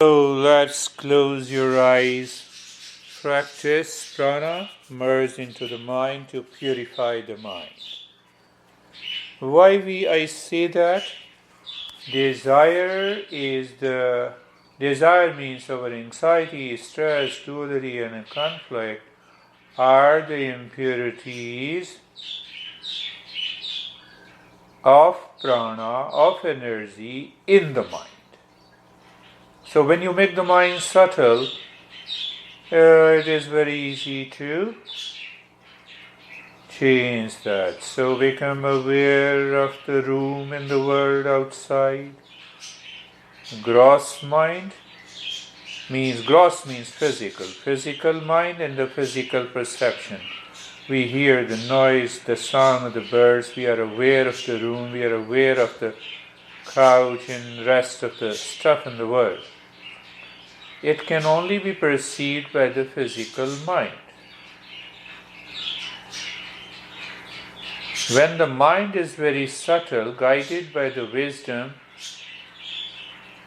So let's close your eyes. Practice prana, merge into the mind to purify the mind. I say that? Desire means our anxiety, stress, duality, and conflict are the impurities of prana, of energy in the mind. So when you make the mind subtle, it is very easy to change that. So become aware of the room and the world outside. Gross means physical mind and the physical perception. We hear the noise, the song of the birds, we are aware of the room, we are aware of the couch and rest of the stuff in the world. It can only be perceived by the physical mind. When the mind is very subtle, guided by the wisdom,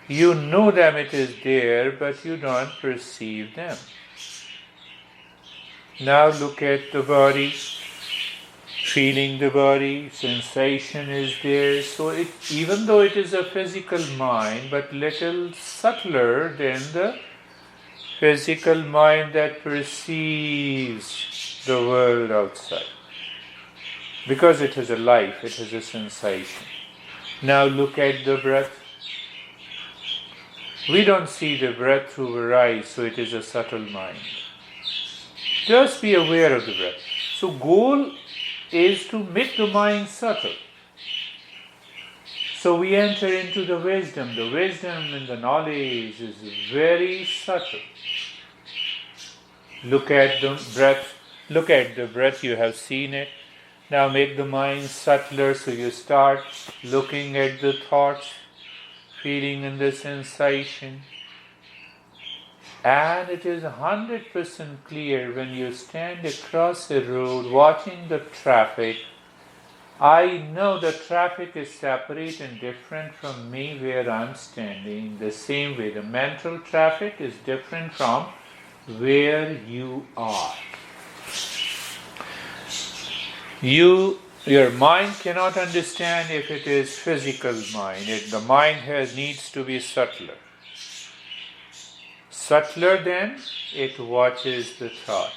you know them, it is there, but you don't perceive them. Now look at the body, feeling the body, sensation is there. So even though it is a physical mind, but little subtler than the physical mind that perceives the world outside. Because it has a life, it has a sensation. Now look at the breath. We don't see the breath through our eyes, so it is a subtle mind. Just be aware of the breath. So goal is to make the mind subtle. So we enter into the wisdom. The wisdom and the knowledge is very subtle. Look at the breath, you have seen it. Now make the mind subtler, so you start looking at the thoughts, feeling in the sensation. And it is 100% clear when you stand across a road watching the traffic. I know the traffic is separate and different from me where I'm standing. The same way the mental traffic is different from where you are. Your mind cannot understand if it is physical mind. The mind needs to be subtler. Subtler, then it watches the thought.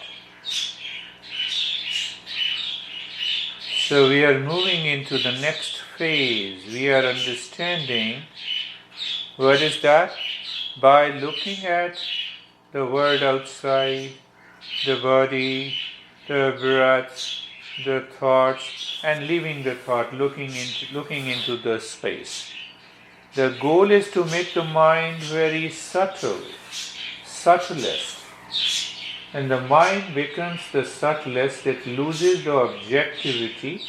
So we are moving into the next phase. We are understanding what is that? By looking at the world outside, the body, the breath, the thoughts, and leaving the thought, looking into the space. The goal is to make the mind very subtlest. And the mind becomes the subtlest, it loses the objectivity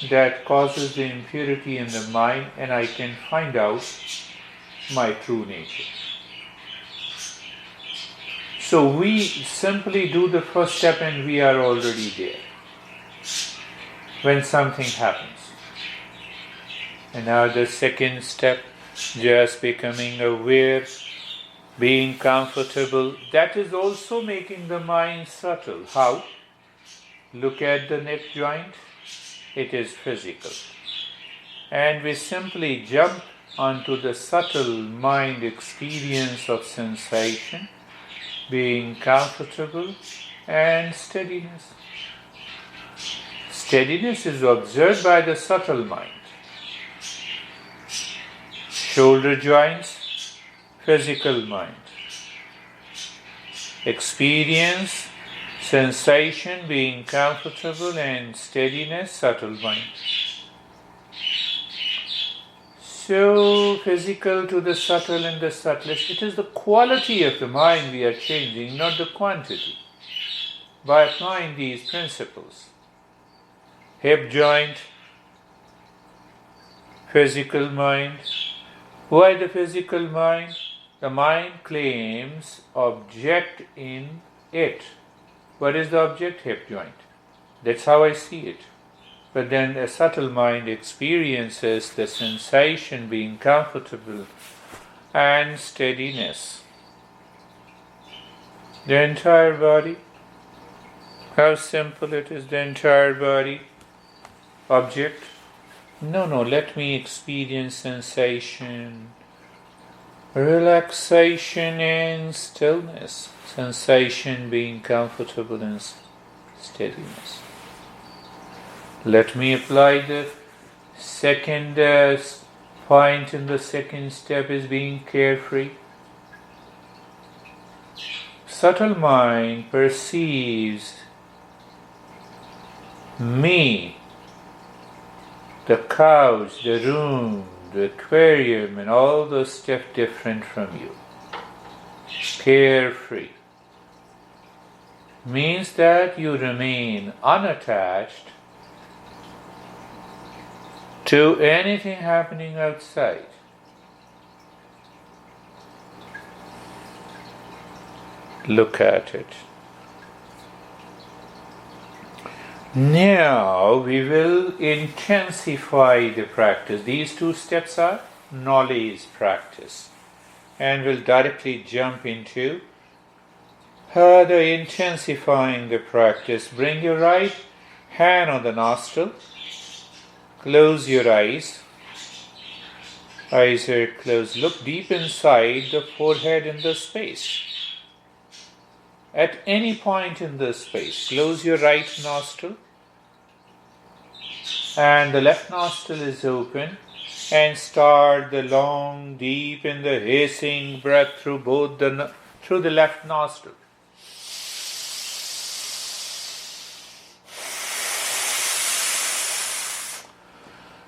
that causes the impurity in the mind, and I can find out my true nature. So we simply do the first step and we are already there when something happens. And now the second step, just becoming aware, being comfortable, that is also making the mind subtle. How? Look at the neck joint, it is physical. And we simply jump onto the subtle mind experience of sensation, being comfortable, and steadiness. Steadiness is observed by the subtle mind. Shoulder joints, physical mind. Experience, sensation, being comfortable, and steadiness, subtle mind. So physical to the subtle and the subtlest. It is the quality of the mind we are changing, not the quantity. By applying these principles. Hip joint, physical mind. Why the physical mind? The mind claims object in it. What is the object? Hip joint. That's how I see it. But then a subtle mind experiences the sensation, being comfortable, and steadiness. The entire body, how simple it is, the entire body, object. No, let me experience sensation, relaxation and stillness. Sensation being comfortable and steadiness. Let me apply the second point in the second step is being carefree. Subtle mind perceives me, the couch, the room, the aquarium, and all those stuff different from you. Carefree means that you remain unattached to anything happening outside. Look at it. Now we will intensify the practice. These two steps are knowledge practice. And we'll directly jump into the intensifying the practice. Bring your right hand on the nostril. Close your eyes. Eyes are closed. Look deep inside the forehead in the space. At any point in the space, close your right nostril and the left nostril is open, and start the long, deep and the hissing breath through through the left nostril.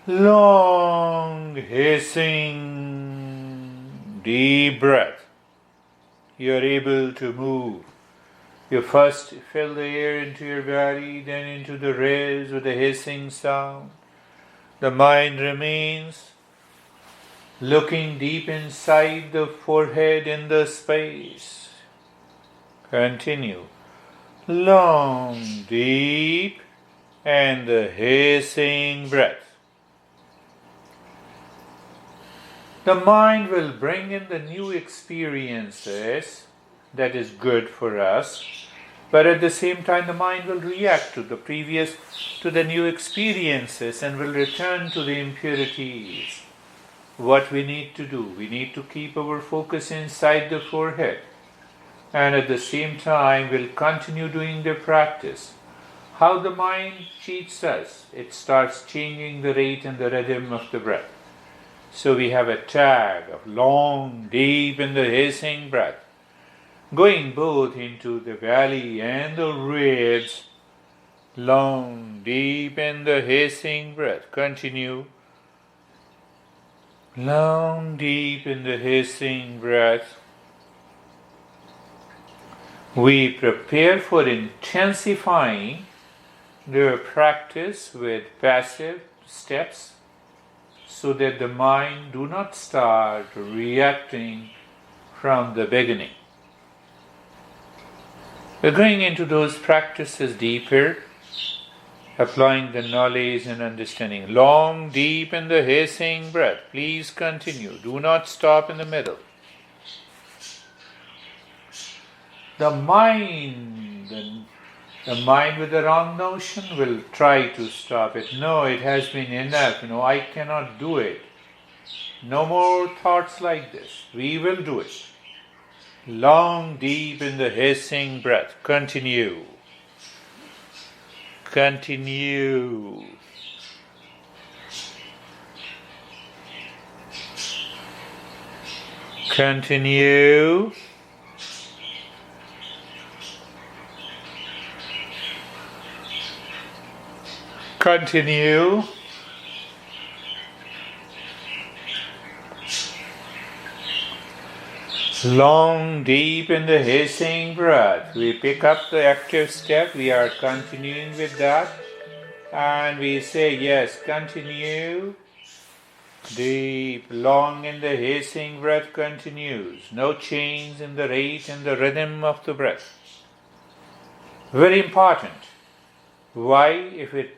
Long, hissing, deep breath. You are able to move. You first fill the air into your body, then into the ribs with a hissing sound. The mind remains looking deep inside the forehead in the space. Continue. Long, deep, and the hissing breath. The mind will bring in the new experiences that is good for us, but at the same time the mind will react to the new experiences and will return to the impurities. What we need to do, we need to keep our focus inside the forehead, and at the same time we'll continue doing the practice. How the mind cheats us, it starts changing the rate and the rhythm of the breath. So we have a tag of long, deep and the hissing breath, going both into the belly and the ribs. Long, deep and the hissing breath. Continue. Long, deep in the hissing breath. We prepare for intensifying the practice with passive steps so that the mind do not start reacting from the beginning. We're going into those practices deeper, applying the knowledge and understanding. Long, deep in the hissing breath. Please continue. Do not stop in the middle. The mind with the wrong notion will try to stop it. No, it has been enough. I cannot do it. No more thoughts like this. We will do it. Long, deep in the hissing breath. Continue. Continue. Continue. Continue. Long, deep in the hissing breath. We pick up the active step. We are continuing with that. And we say, yes, continue. Deep, long in the hissing breath continues. No change in the rate and the rhythm of the breath. Very important. Why? If it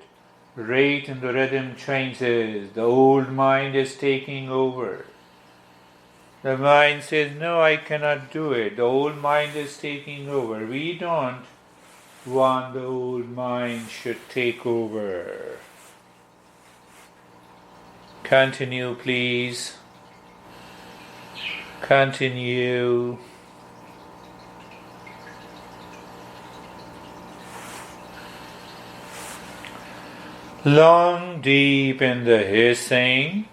rate and the rhythm changes, the old mind is taking over. The mind says, no, I cannot do it. The old mind is taking over. We don't want the old mind should take over. Continue, please. Continue. Long, deep in the hissing.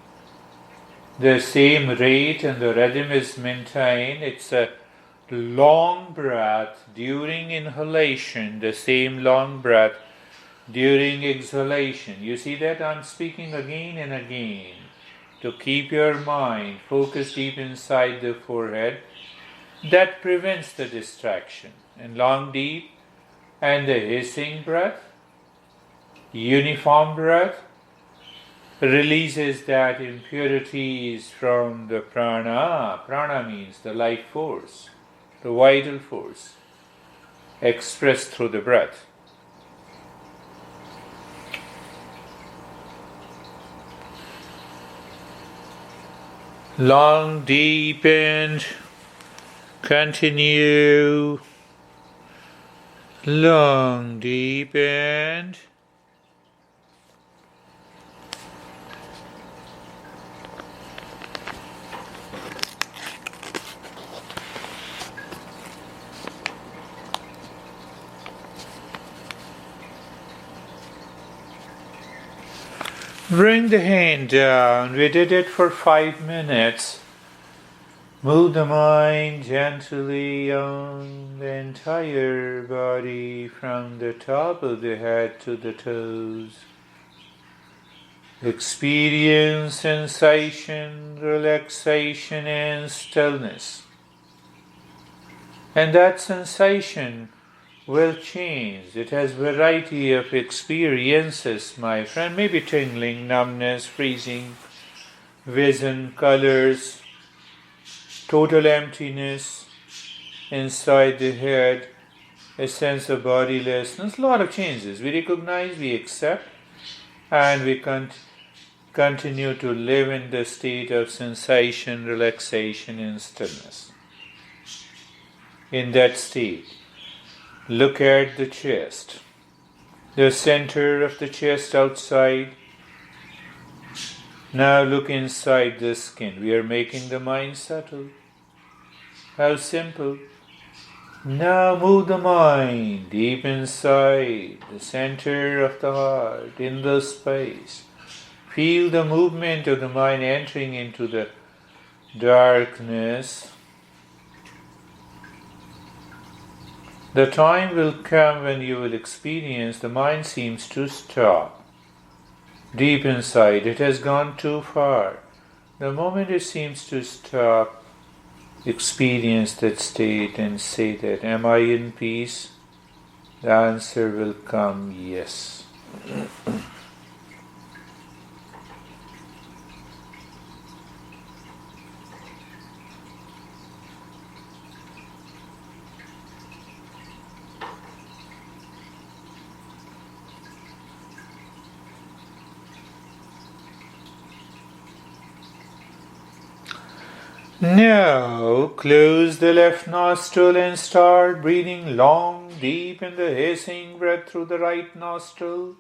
The same rate and the rhythm is maintained. It's a long breath during inhalation, the same long breath during exhalation. You see that I'm speaking again and again to keep your mind focused deep inside the forehead. That prevents the distraction. And long, deep, and the hissing breath, uniform breath, releases that impurities from the prana. Prana means the life force, the vital force, expressed through the breath. Long, deep, and continue. Long, deep, and bring the hand down. We did it for 5 minutes. Move the mind gently on the entire body from the top of the head to the toes. Experience sensation, relaxation, and stillness. And that sensation will change. It has variety of experiences, my friend. Maybe tingling, numbness, freezing, vision, colors, total emptiness inside the head, a sense of bodilessness, a lot of changes. We recognize, we accept, and we continue to live in the state of sensation, relaxation, and stillness. In that state, look at the chest, the center of the chest outside. Now look inside the skin. We are making the mind subtle. How simple. Now move the mind deep inside the center of the heart, in the space. Feel the movement of the mind entering into the darkness. The time will come when you will experience the mind seems to stop. Deep inside, it has gone too far. The moment it seems to stop, experience that state and say that, am I in peace? The answer will come, yes. Now close the left nostril and start breathing long, deep in the hissing breath through the right nostril.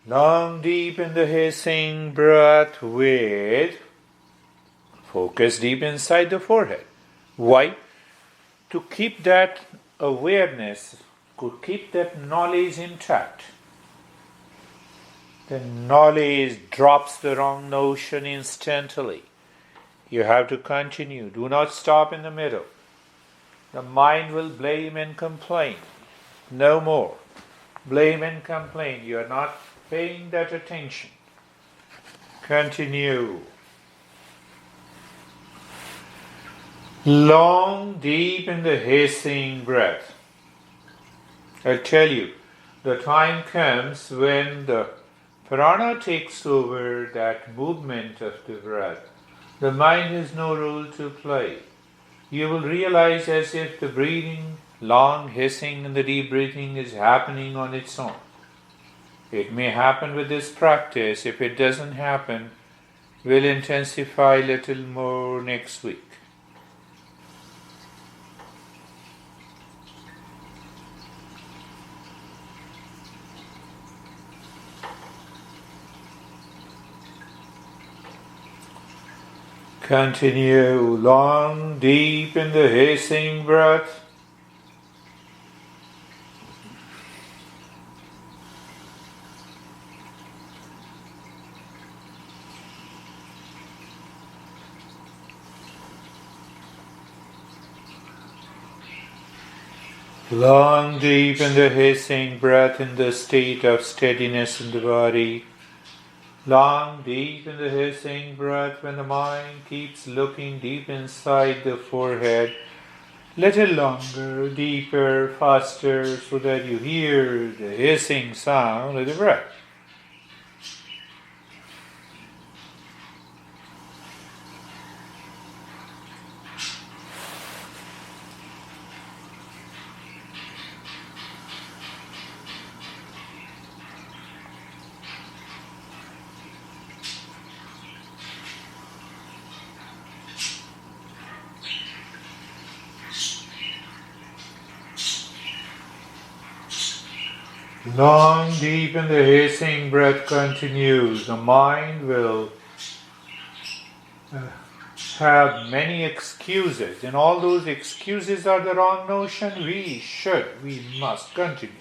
Long, deep in the hissing breath with focus deep inside the forehead. Why? To keep that awareness, to keep that knowledge intact. The knowledge drops the wrong notion instantly. You have to continue. Do not stop in the middle. The mind will blame and complain. No more. Blame and complain. You are not paying that attention. Continue. Long, deep in the hissing breath. I tell you, the time comes when the prana takes over that movement of the breath. The mind has no role to play. You will realize as if the breathing, long hissing and the deep breathing is happening on its own. It may happen with this practice. If it doesn't happen, We'll intensify a little more next week. Continue long, deep in the hissing breath. Long, deep in the hissing breath in the state of steadiness in the body. Long, deep in the hissing breath when the mind keeps looking deep inside the forehead. Little longer, deeper, faster, so that you hear the hissing sound of the breath. Long, deep in the hissing breath continues. The mind will have many excuses, and all those excuses are the wrong notion. We must continue.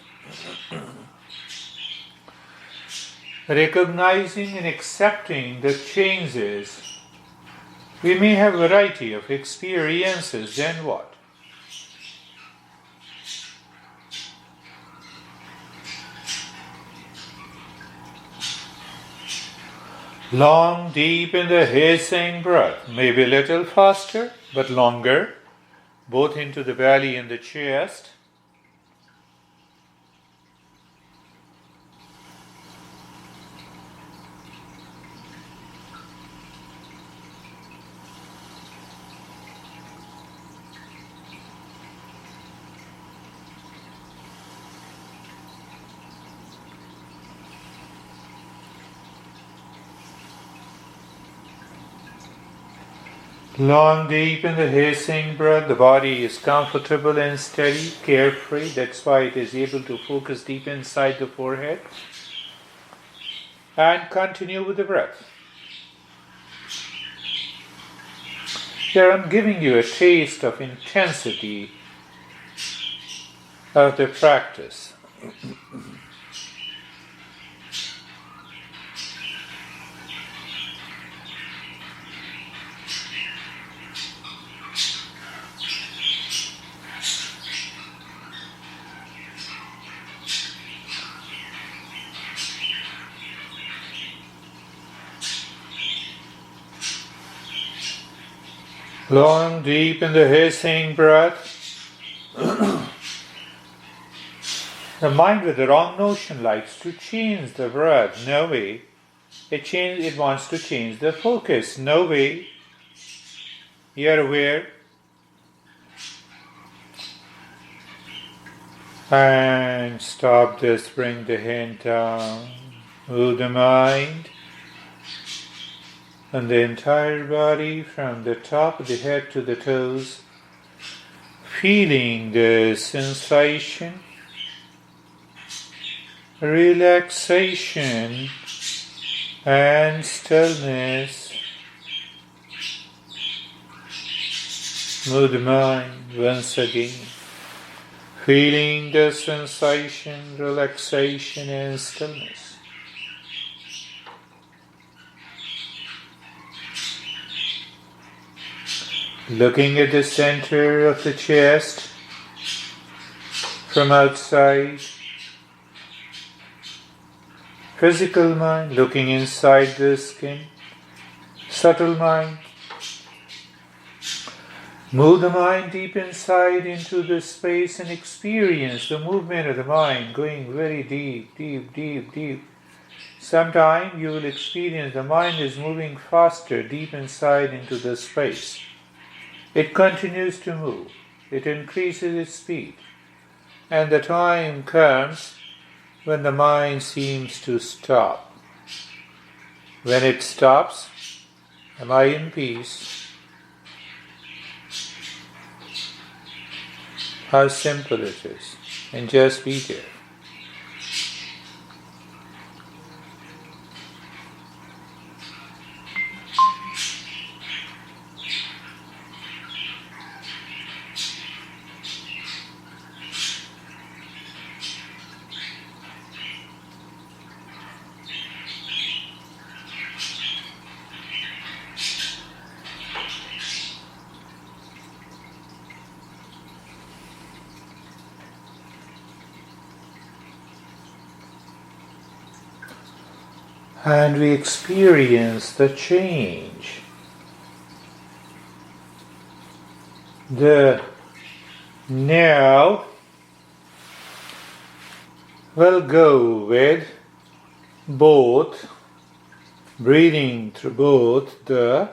Recognizing and accepting the changes. We may have a variety of experiences, then what? Long, deep in the hissing breath, maybe a little faster, but longer, both into the belly and the chest. Long, deep in the hissing breath, the body is comfortable and steady, carefree. That's why it is able to focus deep inside the forehead. And continue with the breath. Here I'm giving you a taste of intensity of the practice. Long, deep in the hissing breath. The mind with the wrong notion likes to change the breath. No way. It wants to change the focus. No way. You're aware. And stop this. Bring the hand down. Move the mind. And the entire body from the top of the head to the toes, feeling the sensation, relaxation and stillness. Move the mind once again, feeling the sensation, relaxation and stillness. Looking at the center of the chest from outside. Physical mind looking inside the skin. Subtle mind. Move the mind deep inside into the space and experience the movement of the mind going very deep, deep, deep, deep. Sometime you will experience the mind is moving faster deep inside into the space. It continues to move. It increases its speed. And the time comes when the mind seems to stop. When it stops, Am I in peace? How simple it is. And just be there. And we experience the change. The now will go with both breathing through both the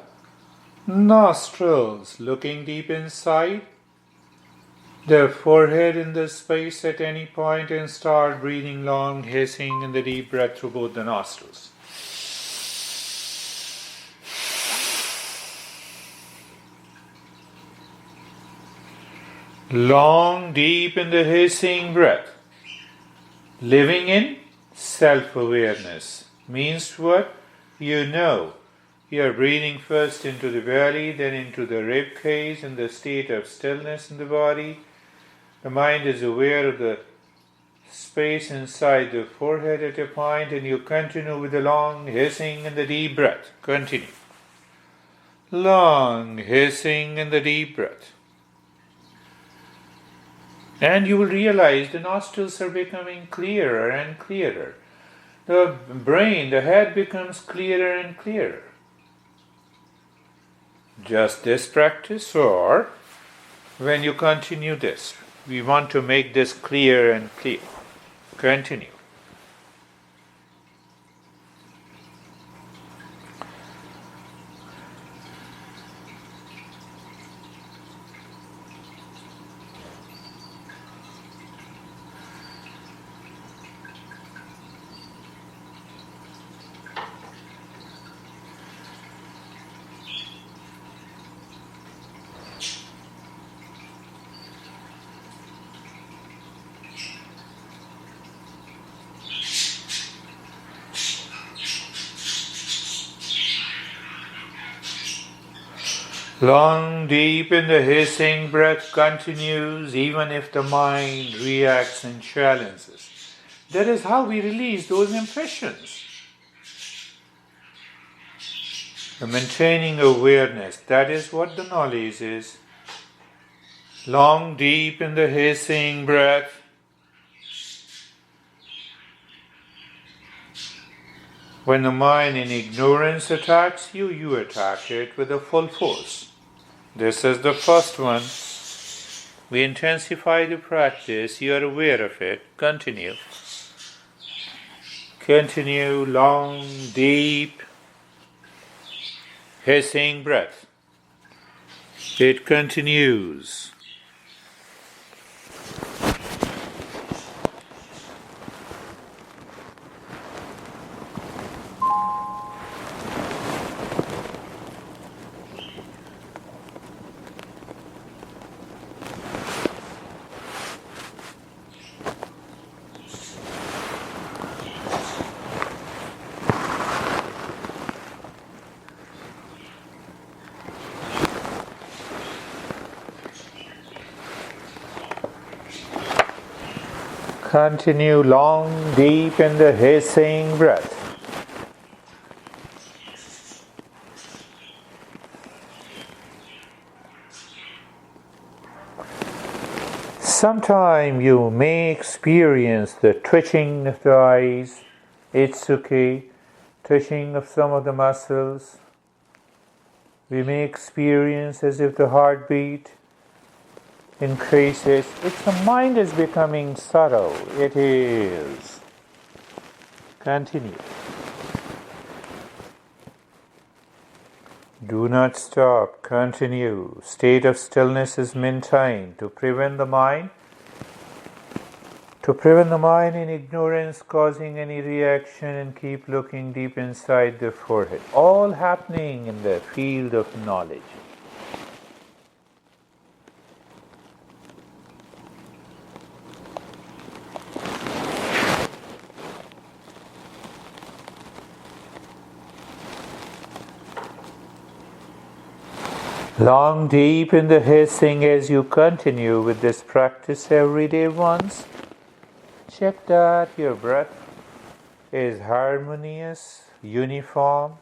nostrils, looking deep inside, the forehead in the space at any point, and start breathing long, hissing in the deep breath through both the nostrils. Long, deep in the hissing breath. Living in self-awareness means what? You know. You are breathing first into the belly, then into the rib cage in the state of stillness in the body. The mind is aware of the space inside the forehead at a point, and you continue with the long hissing and the deep breath. Continue. Long hissing and the deep breath. And you will realize the nostrils are becoming clearer and clearer. The brain, the head becomes clearer and clearer. Just this practice, or when you continue this, we want to make this clear and clear. Continue. Long, deep in the hissing breath continues even if the mind reacts and challenges. That is how we release those impressions. The maintaining awareness, that is what the knowledge is. Long, deep in the hissing breath. When the mind in ignorance attacks you, you attack it with a full force. This is the first one. We intensify the practice, you are aware of it. Continue. Continue, long, deep, hissing breath. It continues. Continue long, deep in the hissing breath. Sometime you may experience the twitching of the eyes. It's okay. Twitching of some of the muscles. We may experience as if the heartbeat increases. It's the mind is becoming subtle. It is. Continue. Do not stop. Continue. State of stillness is maintained to prevent the mind to prevent the mind in ignorance causing any reaction, and keep looking deep inside the forehead. All happening in the field of knowledge. Long deep in the hissing as you continue with this practice every day once. Check that your breath is harmonious, uniform,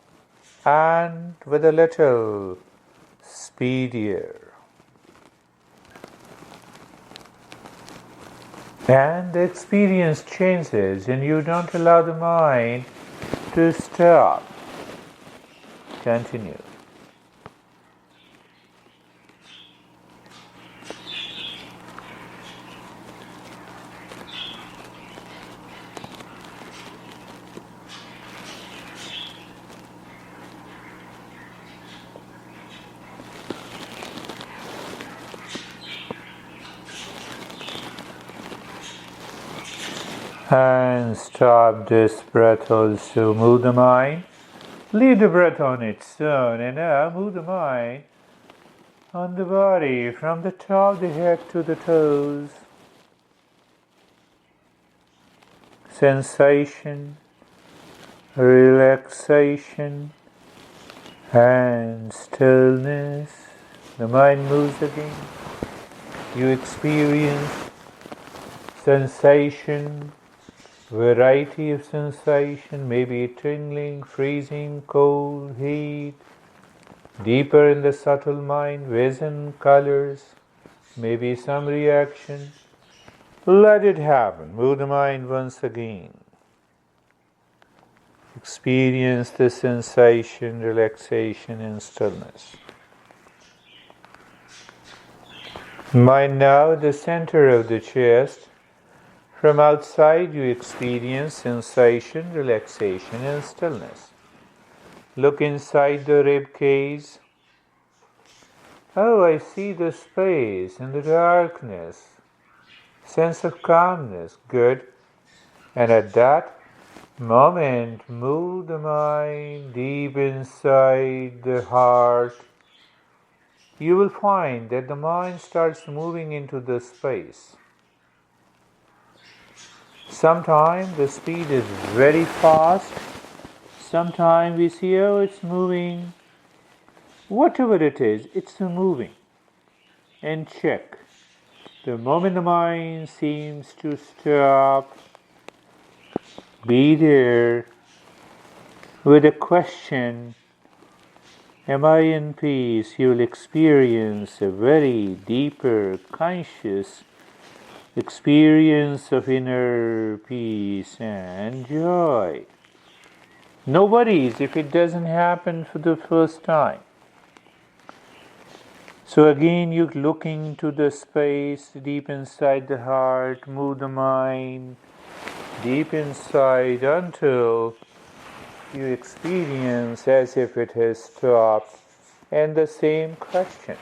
and with a little speedier. And the experience changes, and you don't allow the mind to stop. Continue. And stop this breath also. Move the mind. Leave the breath on its own, and now move the mind on the body from the top of the head to the toes. Sensation, relaxation, and stillness. The mind moves again. You experience sensation, variety of sensation, maybe tingling, freezing, cold, heat, deeper in the subtle mind, vision, colors, maybe some reaction. Let it happen. Move the mind once again. Experience the sensation, relaxation, and stillness. Mind now the center of the chest. From outside you experience sensation, relaxation, and stillness. Look inside the rib cage. Oh, I see the space and the darkness. Sense of calmness. Good. And at that moment, move the mind deep inside the heart. You will find that the mind starts moving into the space. Sometimes the speed is very fast. Sometimes we see, oh, it's moving. Whatever it is, it's moving. And check. The moment the mind seems to stop, be there with a question, am I in peace? You will experience a very deeper, conscious experience of inner peace and joy. No worries if it doesn't happen for the first time. So again, you look into the space deep inside the heart, move the mind deep inside until you experience as if it has stopped. And the same question.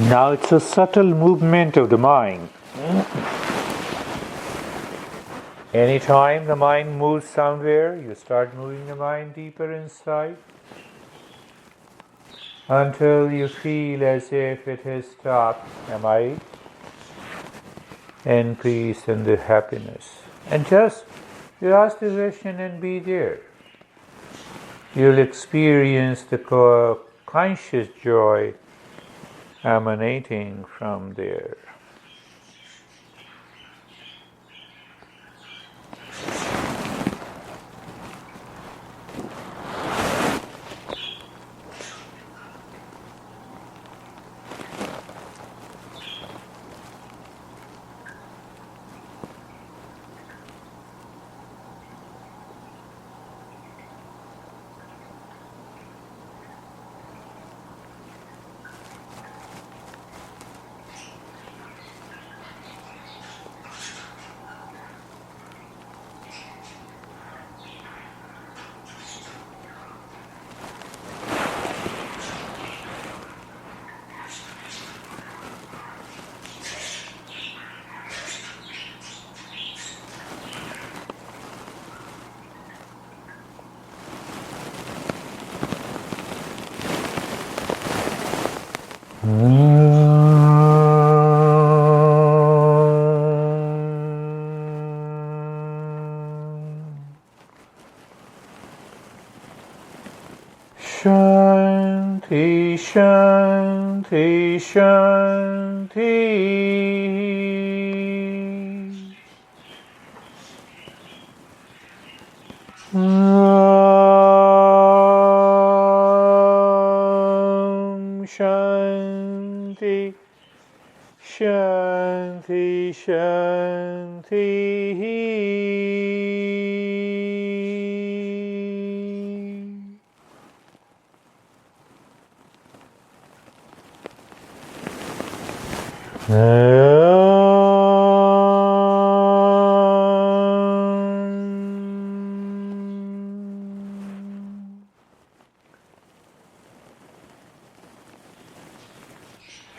Now it's a subtle movement of the mind. Anytime the mind moves somewhere, you start moving the mind deeper inside until you feel as if it has stopped. Am I? In peace and the happiness. And just you ask the question and be there. You'll experience the conscious joy emanating from there. Shanti, Shanti, Shanti. Shanti, Shanti, Shanti.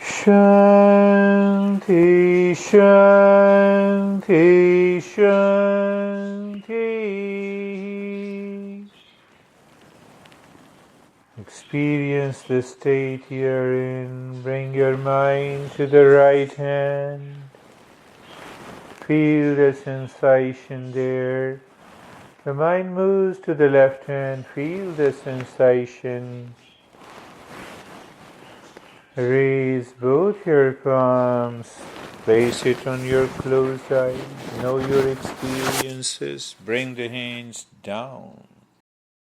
Shanti, Shanti, Shanti. Experience the state you're in. Bring your mind to the right hand. Feel the sensation there. The mind moves to the left hand. Feel the sensation. Raise both your palms. Place it on your closed eyes. Know your experiences. Bring the hands down.